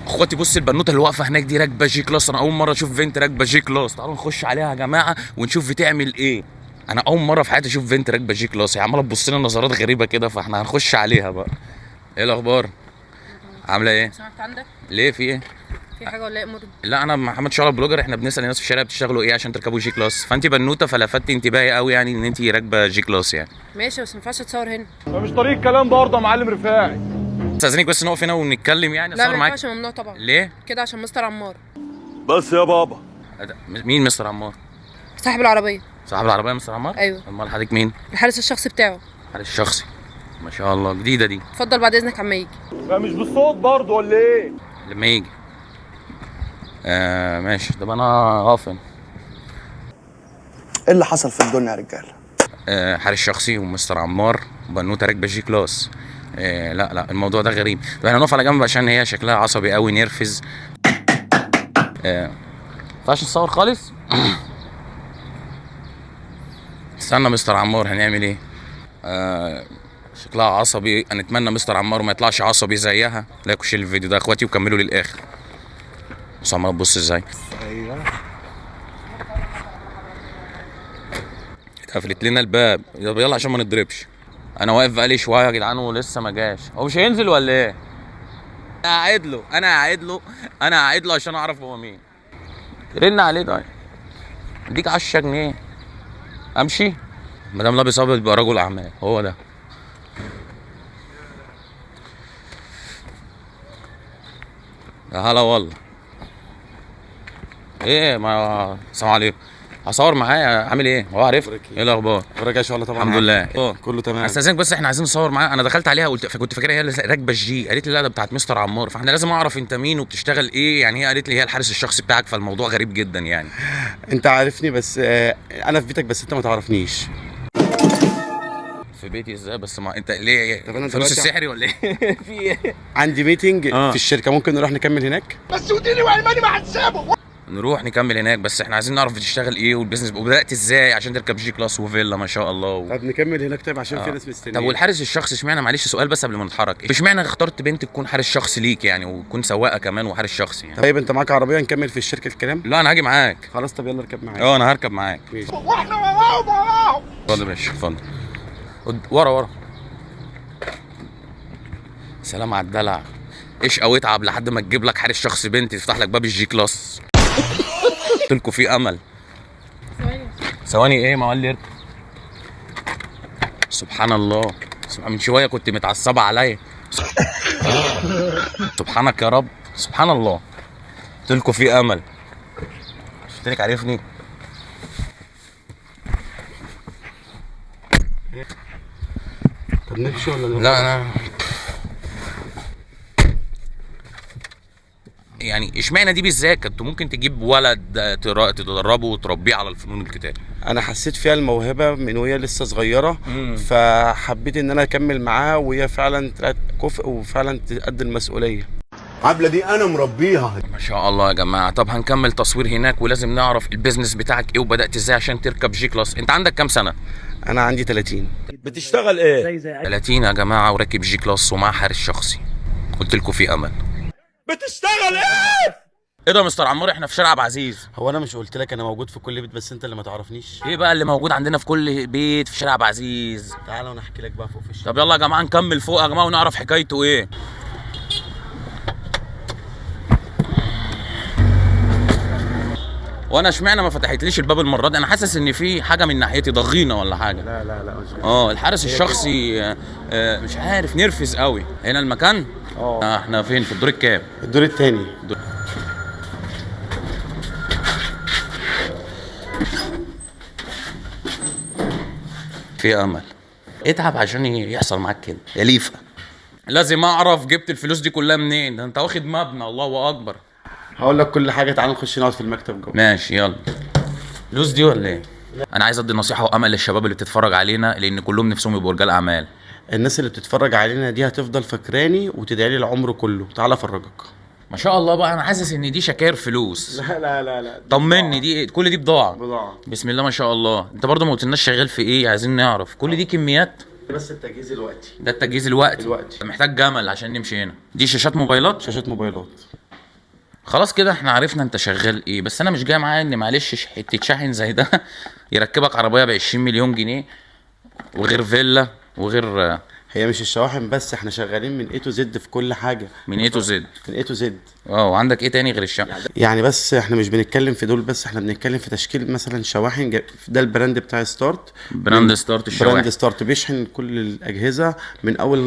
اخواتي بص البنوته اللي واقفه هناك دي راكبه جي كلاس، انا اول مره اشوف فينت راكبه جي كلاس. تعالوا نخش عليها يا جماعه ونشوف بتعمل ايه. انا اول مره في حياتي اشوف فينت راكبه جي كلاس، هي عماله تبص لنا نظرات غريبه كده، فاحنا هنخش عليها بقى. ايه الاخبار؟ عامله ايه؟ سمعت عندك؟ ليه في ايه؟ في حاجه ولا ايه امور؟ لا انا محمد شعلة بلوجر، احنا بنسال الناس في الشارع بتشتغلوا ايه عشان تركبوا جي كلاس، فانت بنوته فلفتي انتباهي قوي يعني ان انت راكبه جي كلاس يعني. ماشي بس ما ينفعش اتصور هنا. ده مش طريق كلام برضه يا معلم رفاعي. استاذنك بس نقف هنا ونتكلم يعني لا اصور ما معاك. ينفعش، ممنوع طبعا. ليه؟ كده عشان مستر عمار. بس يا بابا. مين مستر عمار؟ صاحب العربيه. صاحب العربيه مستر عمار؟ ايوه. امال حضرتك مين؟ الحارس الشخصي بتاعه. حارس شخصي. ما شاء الله جديده دي. اتفضل بعد اذنك عما يجي. ده مش بالصوت برضه ولا ايه؟ لما يجي. ماشي. طب انا غافل. ايه اللي حصل في الدنيا يا رجاله؟ حارس شخصي ومستر عمار وبنوته راكبه جي كلاس. لا الموضوع ده غريب. طب احنا نقف على جنب عشان هي شكلها عصبي قوي نرفز. ما ينفعش نصور خالص. استنى مستر عمار هنعمل ايه؟ شكلها عصبي، نتمنى مستر عمار ما يطلعش عصبي زيها. لايكوا شير الفيديو ده يا اخواتي وكملوا للاخر. بص عمال تبص ازاي. ايوه قفلت لنا الباب. يلا عشان ما نضربش. انا واقف بقالي شويه يا جدعان ولسه ما جاش. هو مش هينزل ولا ايه؟ انا قاعد له عشان اعرف هو مين. رن عليه طيب. اديك 10 جنيه امشي. مدام لابس ابيض يبقى رجل اعمال هو ده. يا هلا والله. ايه ما السلام عليكم. هصور معايا عامل ايه؟ هو عارف؟ ايه الاخبار؟ وراك يا شغله طبعا. الحمد لله. كله تمام. استاذنك بس احنا عايزين نصور معاها. انا دخلت عليها قلت فكنت فاكرها هي اللي راكبه الجي، قالت لي لا ده بتاعت مستر عمار، فاحنا لازم اعرف انت مين وبتشتغل ايه يعني. هي قالت لي هي الحارس الشخصي بتاعك، فالموضوع غريب جدا يعني. انت عارفني بس انا في بيتك بس انت ما تعرفنيش. في بيتي ازاي بس؟ ما انت ليه طب أنا فلوس دلوقتي السحري ولا ايه؟ في ايه؟ عندي ميتنج في الشركه، ممكن نروح نكمل هناك؟ بس وديني وعلماني ما هتسابه. نروح نكمل هناك، بس احنا عايزين نعرف بتشتغل ايه والبيزنس وبدات ازاي عشان تركب جي كلاس وفيلا ما شاء الله طب نكمل هناك طيب عشان في ناس مستنيه. طب والحارس الشخصي اشمعنى؟ معلش سؤال بس قبل ما نتحرك، اشمعنى اخترت بنت تكون حارس شخصي ليك يعني وتكون سواقه كمان وحارس شخصي يعني؟ طيب انت معاك عربيه نكمل في الشركه الكلام؟ لا انا هاجي معاك. خلاص طب يلا اركب معايا. انا هركب معاك. ماشي. واحنا وراهم. اتفضل يا باشا اتفضل. ورا. سلام على الدلع. ايش او اتعب لحد ما تجيب لك حارس شخصي بنت تفتح لك باب الجي كلاس. قلت لكم في امل. ثواني ايه ما قال لي اركب. سبحان الله. من شويه كنت متعصبه عليا. سبحانك يا رب. سبحان الله. قلت لكم في امل. قلت لك عارفني. طب نمشي ولا لا انا يعني اشمعنى دي بالذات؟ كنت ممكن تجيب ولد تدربه وتربيه على الفنون القتاليه. انا حسيت فيها الموهبه من وهي لسه صغيره، فحبيت ان انا اكمل معاها وهي فعلا طلعت كفء وفعلا تقدم المسؤوليه. عبلة دي انا مربيها. ما شاء الله يا جماعه. طب هنكمل تصوير هناك ولازم نعرف البيزنس بتاعك ايه وبدات ازاي عشان تركب جي كلاس. انت عندك كام سنه؟ انا عندي 30. بتشتغل ايه؟ 30 يا جماعه وراكب جي كلاس ومعاه حارس شخصي. قلت لكم في امل. بتشتغل ايه؟ ايه ده يا مستر عمار؟ احنا في شارع عبد العزيز. هو انا مش قلت لك انا موجود في كل بيت بس انت اللي ما تعرفنيش؟ ايه بقى اللي موجود عندنا في كل بيت في شارع عبد العزيز؟ تعالى وانا احكي لك بقى فوق في الشارع. طب يلا يا جماعه نكمل فوق يا جماعه ونعرف حكايته ايه. وانا اشمعنى ما فتحتليش الباب المره دي؟ انا حاسس ان في حاجه من ناحيتي ضغينه ولا حاجه. لا مش الحارس الشخصي مش عارف نرفز قوي. هنا المكان؟ احنا فين؟ في الدور الكام؟ الدور الثاني. في امل. اتعب عشان يحصل معاك كده يا ليفا. لازم اعرف جبت الفلوس دي كلها منين؟ ده انت واخد مبنى. الله اكبر. هقول لك كل حاجه، تعال نخش نقعد في المكتب جوه. ماشي يلا. فلوس دي ولا ايه؟ انا عايز ادي نصيحه وامل للشباب اللي بتتفرج علينا لان كلهم نفسهم يبقوا رجال اعمال. الناس اللي بتتفرج علينا دي هتفضل فاكراني وتدعي لي العمر كله. تعال افرجك. ما شاء الله بقى. انا حاسس ان دي شكاير فلوس. لا طمني. دي كل دي بضاعه. بسم الله ما شاء الله. انت برضه ما قلتلناش شغال في ايه؟ عايزين نعرف. كل دي كميات؟ بس التجهيز الوقتي. ده التجهيز الوقتي. محتاج جمل عشان نمشي هنا. دي شاشات موبايلات. شاشات موبايلات. خلاص كده احنا عرفنا انت شغال ايه، بس انا مش جاي معايا ان معلش حته شاحن زي ده يركبك عربيه ب 20 مليون جنيه وغير فيلا وغير هي مش الشواحن بس، احنا شغالين من A to Z في كل حاجه، من A to Z. من A to Z. وعندك ايه تاني غير الشاحن؟ يعني بس احنا مش بنتكلم في دول بس، احنا بنتكلم في تشكيل مثلا شواحن ده البراند بتاع ستارت. براند ستارت الشواحن. براند ستارت بيشحن كل الاجهزه من اول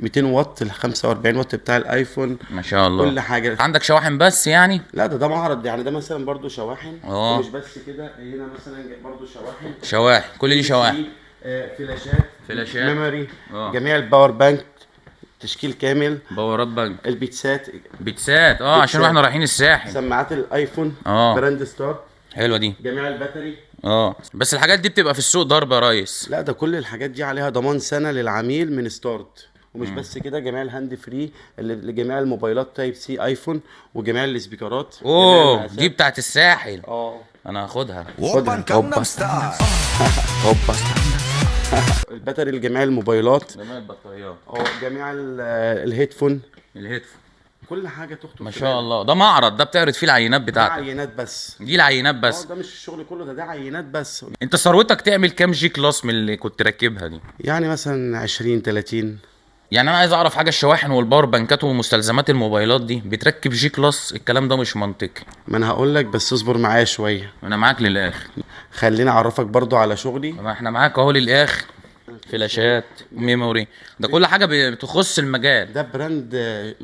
200 واط ل 45 واط بتاع الايفون. ما شاء الله. كل حاجه. عندك شواحن بس يعني؟ لا ده معرض يعني، ده مثلا برضو شواحن. اه. ومش بس كده، هنا مثلا برضو شواحن. شواحن، كل دي شواحن. فلاشات ميموري. جميع الباور بانك تشكيل كامل. باورات بنك. البيتسات بيتسات عشان واحنا رايحين الساحل. سماعات الايفون. اه. براند ستارت. حلوه دي. جميع الباتري. بس الحاجات دي بتبقى في السوق ضرب يا ريس. لا ده كل الحاجات دي عليها ضمان سنه للعميل من ستارت. ومش بس كده، جميع الهاند فري لجميع الموبايلات تايب سي ايفون، وجميع السبيكرات. دي بتاعت الساحل. انا هاخدها. هوبا الباتري لجميع الموبايلات. جميع البطاريات. جميع الهيدفون. الهيدفون. كل حاجه تخطر. ما شاء الله. ده معرض، ده بتعرض فيه العينات ده بتاعتك. عينات بس. دي العينات بس. ده مش الشغل كله، ده عينات بس. انت ثروتك تعمل كام جي كلاس من اللي كنت راكبها دي؟ يعني مثلا 20 30. يعني انا عايز اعرف حاجه، الشواحن والباور بانكات ومستلزمات الموبايلات دي بتركب جي كلاس؟ الكلام ده مش منطقي. ما انا هقول لك، بس اصبر معايا شويه. انا معاك للاخر. خليني اعرفك برضو على شغلي. ما احنا معاك اهو للاخر. فلاشات، ميموري، ده كل حاجه بتخص المجال. ده براند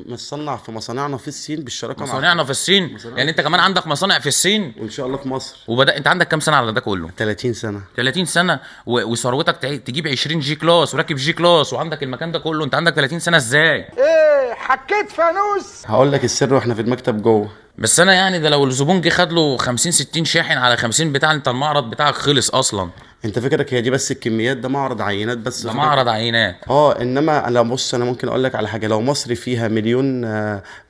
مصنع في مصانعنا في الصين بالشراكه مع مصانعنا في الصين. يعني انت كمان عندك مصانع في الصين؟ وان شاء الله في مصر. انت عندك كام سنه على ده كله؟ 30 سنه. 30 سنه وثروتك تجيب 20 جي كلاس وراكب جي كلاس وعندك المكان ده كله، انت عندك 30 سنه ازاي؟ ايه حكيت فانوس. هقول لك السر واحنا في المكتب جوه. بس انا يعني ده لو الزبون جه خد له 50 60 شاحن على 50 بتاع، انت المعرض بتاعك خلص اصلا. انت فكرك هي دي بس الكميات؟ ده معرض عينات بس. ده معرض عينات. انما انا بص، انا ممكن اقول لك على حاجه. لو مصر فيها مليون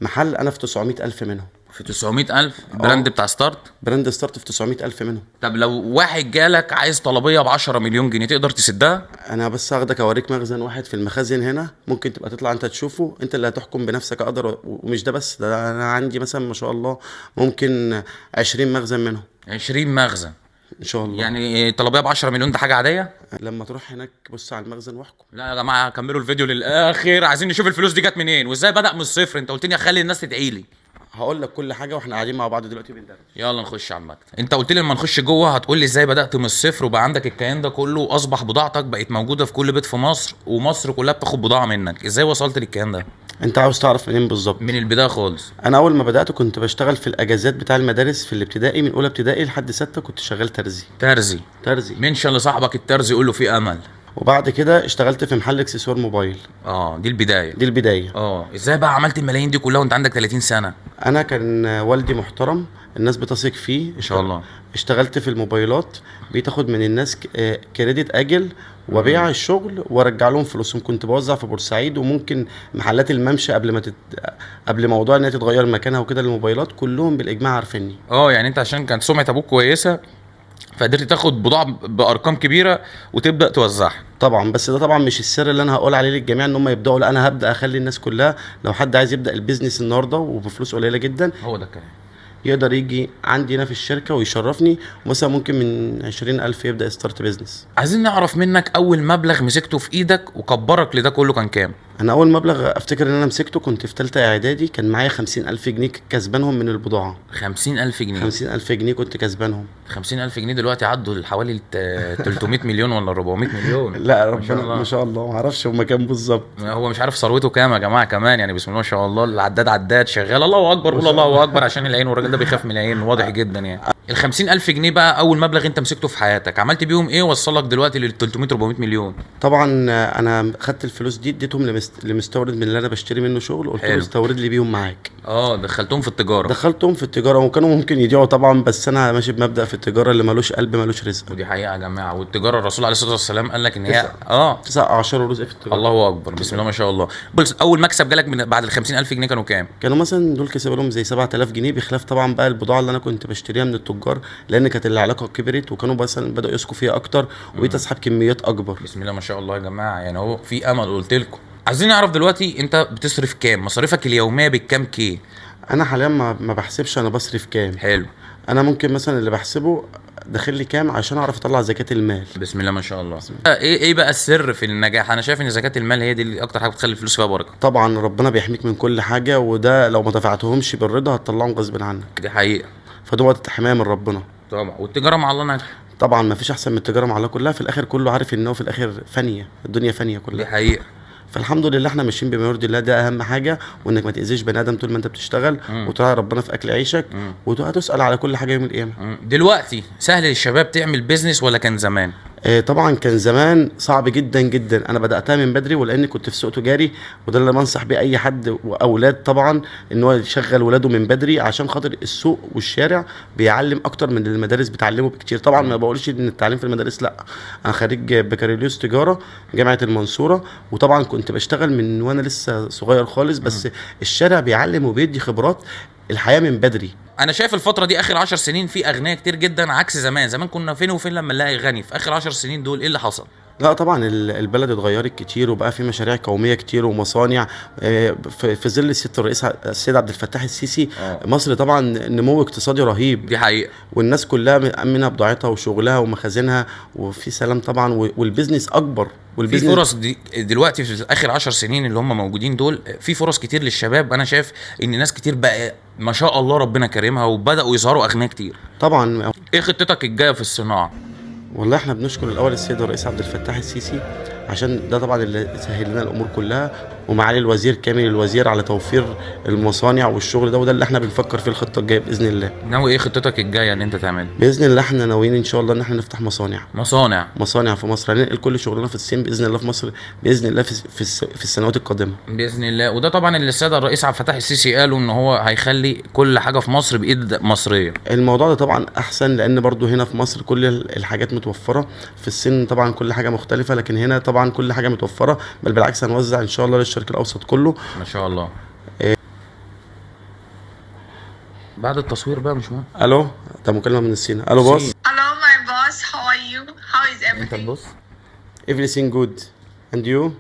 محل، انا في 900,000 منهم. في 900,000 البراند بتاع ستارت؟ براند ستارت في 900,000 منهم. طب لو واحد جالك عايز طلبيه ب 10 مليون جنيه تقدر تسدها؟ انا بس هاخدك اوريك مخزن واحد في المخازن هنا، ممكن تبقى تطلع انت تشوفه، انت اللي هتحكم بنفسك. اقدر. ومش ده بس، ده انا عندي مثلا ما شاء الله ممكن 20 مخزن منهم. 20 مخزن ان شاء الله. يعني طلبيه ب 10 مليون ده حاجه عاديه؟ لما تروح هناك بص على المخزن واحكم. لا يا جماعه كملوا الفيديو للاخر، عايزين نشوف الفلوس دي جت منين وازاي بدأ من الصفر. انت قلت لي اخلي الناس تدعي لي. هقول لك كل حاجه واحنا قاعدين مع بعض دلوقتي بندرس. يلا نخش على المكتب. انت قلت لي لما نخش جوه هتقول لي ازاي بدأت من الصفر وبقى عندك الكيان ده كله واصبح بضاعتك بقت موجوده في كل بيت في مصر ومصر كلها بتاخد بضاعه منك. ازاي وصلت للكيان ده؟ انت عاوز تعرف منين بالظبط؟ من البدايه خالص. انا اول ما بدات كنت بشتغل في الاجازات بتاع المدارس في الابتدائي، من اولى ابتدائي لحد 6 كنت شغال ترزي. منشن لصاحبك الترزي يقول له في امل. وبعد كده اشتغلت في محل اكسسوار موبايل. دي البدايه. ازاي بقى عملت الملايين دي كلها وانت عندك 30 سنه؟ انا كان والدي محترم، الناس بتثق فيه. ان شاء الله. اشتغلت في الموبايلات، بتاخد من الناس كريدت اجل وبيع الشغل وارجع لهم فلوسهم. كنت بوزع في بورسعيد، وممكن محلات الممشى قبل موضوع ان هي تتغير مكانها وكده للموبايلات كلهم بالاجماع عارفيني. يعني انت عشان كانت سمعه ابوك كويسه فقدرت تاخد بضاعه بارقام كبيره وتبدا توزعها. طبعا، بس ده طبعا مش السر اللي انا هقول عليه للجميع ان هم يبداوا. لا، انا هبدا اخلي الناس كلها، لو حد عايز يبدا البيزنس النهارده وبفلوس قليله جدا، هو ده الكلام، يقدر يجي عندي هنا في الشركه ويشرفني. مثلا ممكن من 20,000 يبدا ستارت بيزنس. عايزين نعرف منك اول مبلغ مسكته في ايدك وكبرك لده كله كان كام؟ انا اول مبلغ افتكر ان انا مسكته كنت في ثالثه اعدادي، كان معايا 50,000 جنيه كسبانهم من البضاعه. 50,000 جنيه؟ 50,000 جنيه كنت كسبانهم. 50,000 جنيه دلوقتي عدوا حوالي 300 مليون ولا 400 مليون. لا ربنا ما شاء الله، ما اعرفش هما كام بالظبط. هو مش عارف ثروته كام يا جماعه كمان، يعني بسم الله ما شاء الله. العداد عداد شغال. الله اكبر، قول الله اكبر عشان العين، والراجل ده بيخاف من العين واضح جدا يعني. ال 50,000 جنيه بقى اول مبلغ انت مسكته في حياتك، عملت بيهم ايه وصلك دلوقتي لل 300 400 مليون؟ طبعا انا خدت الفلوس دي اديتهم لمستورد من اللي انا بشتري منه شغل، قلت له استورد لي بيهم معاك. دخلتهم في التجاره. دخلتهم في التجاره، وكانوا ممكن يبيعوا طبعا، بس انا ماشي بمبدا في التجاره اللي مالوش قلب مالوش رزق. ودي حقيقه يا جماعه، والتجاره الرسول عليه الصلاه والسلام قال لك ان هي 19 رزق في التجاره. الله اكبر، بسم الله ما شاء الله. بس اول مكسب جالك من بعد ال 50,000 جنيه كانوا كام؟ كانوا مثلا دول كسبوا لهم زي 7,000 جنيه، بخلاف طبعا بقى البضاعه اللي انا كنت بشتريها من التجار، لان كانت العلاقه كبرت وكانوا مثلا بداوا يثقوا فيها اكتر وبقيت اسحب كميات اكبر. بسم الله ما شاء الله يا جماعه، يعني هو في امل. قلت لكم عايزين نعرف دلوقتي انت بتصرف كام، مصاريفك اليوميه بالكام كي؟ انا حاليا ما بحسبش انا بصرف كام. حلو. انا ممكن مثلا اللي بحسبه داخل لي كام عشان اعرف اطلع زكاة المال. بسم الله ما شاء الله. ايه بقى السر في النجاح؟ انا شايف ان زكاة المال هي دي اللي اكتر حاجه بتخلي الفلوس فيها بركه. طبعا ربنا بيحميك من كل حاجة، وده لو ما دفعتهمش بالرضا هتطلعهم غصب عنك، دي حقيقه. فده وقت حماية من ربنا. طبعا. والتجاره مع الله ناجحه. طبعا ما فيش احسن من التجارة مع الله، كلها في الاخر كله عارف ان هو في الاخر فانية، الدنيا فانية دي كلها. حقيقه. فالحمد لله احنا ماشيين بما يرضي الله، ده اهم حاجة، وانك ما تاذيش بني ادم طول ما انت بتشتغل، وتراعي ربنا في اكل عيشك، وهتسأل على كل حاجة يوم القيامة. دلوقتي سهل للشباب تعمل بيزنس ولا كان زمان؟ طبعا كان زمان صعب جدا جدا. انا بداتها من بدري ولاني كنت في سوق تجاري، وده اللي بنصح بيه اي حد واولاد طبعا، ان هو يشغل ولاده من بدري عشان خاطر السوق والشارع بيعلم اكتر من المدارس بتعلمه بكتير. طبعا ما بقولش ان التعليم في المدارس لا، انا خريج بكالوريوس تجاره جامعه المنصوره، وطبعا كنت بشتغل من وانا لسه صغير خالص، بس الشارع بيعلم وبيدي خبرات الحياه من بدري. انا شايف الفتره دي اخر 10 سنين في اغنياء كتير جدا عكس زمان كنا فين وفين لما نلاقي غني. في اخر 10 سنين دول ايه اللي حصل؟ لا طبعا البلد اتغيرت كتير، وبقى في مشاريع قوميه كتير ومصانع في ظل سياده الرئيس السيد عبد الفتاح السيسي. مصر طبعا نمو اقتصادي رهيب، دي حقيقه. والناس كلها مأمنه بضاعتها وشغلها ومخازنها، وفي سلام طبعا، والبيزنس اكبر. في فرص دلوقتي في اخر 10 سنين اللي هم موجودين دول، في فرص كتير للشباب. انا شايف ان ناس كتير بقى ما شاء الله ربنا كريمها وبداوا يظهروا اغنياء كتير. طبعا. ايه خطتك الجايه في الصناعه؟ والله احنا بنشكر الاول السيد الرئيس عبد الفتاح السيسي، عشان ده طبعا اللي سهل لنا الامور كلها، ومعالي الوزير كامل الوزير على توفير المصانع والشغل ده، وده اللي احنا بنفكر فيه الخطه الجايه باذن الله. ناوي ايه خطتك الجايه ان انت تعمل؟ باذن الله احنا ناويين ان شاء الله ان احنا نفتح مصانع في مصر، هننقل كل شغلنا في الصين باذن الله في مصر باذن الله في السنوات القادمه باذن الله. وده طبعا اللي السيد الرئيس عبد الفتاح السيسي قالوا ان هو هيخلي كل حاجه في مصر بايد مصريه. الموضوع ده طبعا احسن، لان برضو هنا في مصر كل الحاجات متوفره، في الصين طبعا كل حاجه مختلفه، لكن هنا طبعا كل حاجه متوفره، بل بالعكس هنوزع ان شاء الله للشرق الاوسط كله ما شاء الله. بعد التصوير بقى مش مهم. الو، ده مكالمه من الصين. الو بوس. Hello, my boss. How are you? How is انت everything? البص. everything good and you?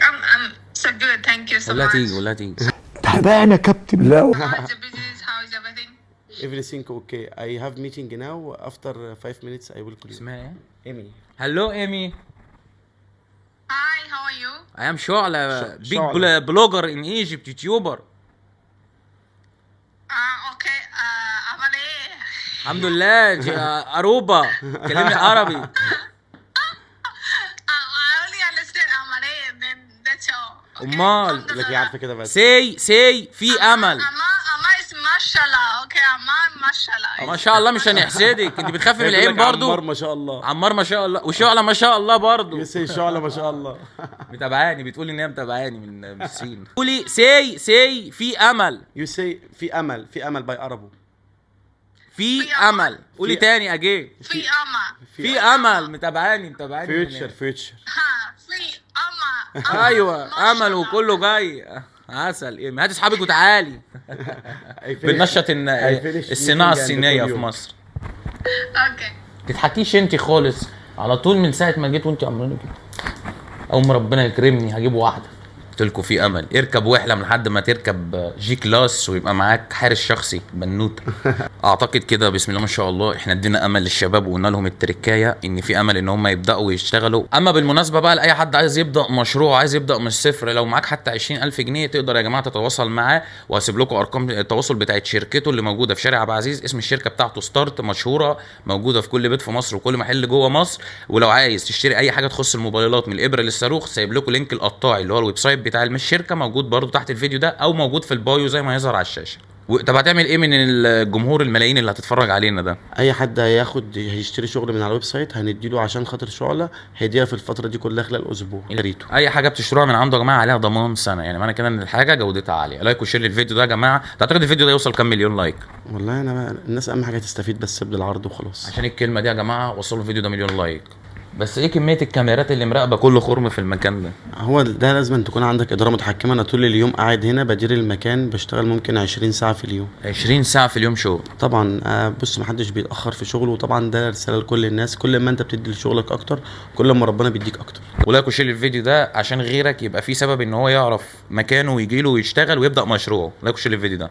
I'm so good. Thank you so ولا much. تيجي ولا تيجي. تعبان يا كابتن. لا How is the business? How is everything? everything okay. I have meeting now. After 5 minutes I will call you. اسمها ايه؟ ايمي. هلو ايمي. Hi, how are you? I am شعلة big شعلة. blogger in Egypt YouTuber. Okay. عمل ايه؟ الحمد لله. أروبا كلمني عربي. I only understand عمل ايه. Then that's all. Okay. أمال. From the- لك هي عارفه كده بس. سي في أمل. أما اسم ما شاء الله. Okay. أما ما شاء الله. ما شاء الله مش هنحسدك. انت بتخافي من العين عمار برضو. ما شاء الله. عمار ما شاء الله وشعلة ما شاء الله برضو. يسي شعلة ما شاء الله. متابعاني بتقول ان هي متابعاني من الصين. قولي سي في امل. You say في امل باي ارابو. في امل. قولي تاني اجي. في أما. في امل. متابعاني فيوتشر ها. في أما. ايوه امل وكله جاي. عسل. ايه هات اصحابك وتعالي. بننشط الصناعه الصينيه في مصر. Okay. تضحكيش انت خالص على طول من ساعه ما جيت وانت عمالين كده. اول ما ربنا يكرمني هجيب واحده. قلت لكم في امل. اركب واحلم لحد ما تركب جي كلاس ويبقى معاك حارس شخصي بنوته. اعتقد كده بسم الله ما شاء الله احنا ادينا امل للشباب وقلنا لهم التركايه ان في امل ان هم يبداوا يشتغلوا. اما بالمناسبه بقى لاي حد عايز يبدا مشروع عايز يبدا من الصفر، لو معاك حتى 20,000 جنيه تقدر يا جماعه تتواصل معاه، وهسيب لكم ارقام التواصل بتاعت شركته اللي موجوده في شارع عبد العزيز. اسم الشركه بتاعته ستارت، مشهوره موجوده في كل بيت في مصر وكل محل جوه مصر. ولو عايز تشتري اي حاجه تخص الموبايلات من الابره للصاروخ سايب لكم لينك القطاعي اللي هو الويب سايت بتاع الشركه، موجود برضو تحت الفيديو ده او موجود في البايو زي ما يظهر على الشاشه. طب هتعمل ايه من الجمهور الملايين اللي هتتفرج علينا ده؟ اي حد هيشتري شغل من على الويب سايت هنديله عشان خاطر شعلة هديه في الفتره دي كلها خلال اسبوع. يا ريته اي حاجه بتشتروها من عنده يا جماعه عليها ضمان سنه، يعني معنى كده ان الحاجه جودتها عاليه. لايك وشير للفيديو ده يا جماعه. تعتقد الفيديو ده يوصل كام مليون لايك؟ والله الناس اهم حاجه تستفيد بس بالعرض وخلاص. عشان الكلمه دي يا جماعه وصلوا الفيديو ده مليون لايك. بس ايه كميه الكاميرات اللي مراقبه كل خرم في المكان ده؟ هو ده لازم أن تكون عندك إدارة متحكمة. أنا طول اليوم قاعد هنا بدير المكان، بشتغل ممكن 20 ساعة في اليوم. 20 ساعه في اليوم شغل؟ طبعا بص، محدش بيتأخر في شغله، وطبعا ده رسالة لكل الناس، كل ما انت بتدي لشغلك اكتر كل ما ربنا بيديك اكتر. ولايك وشير الفيديو ده عشان غيرك يبقى فيه سبب ان هو يعرف مكانه ويجيله ويشتغل ويبدا مشروعه. لايك وشير الفيديو ده.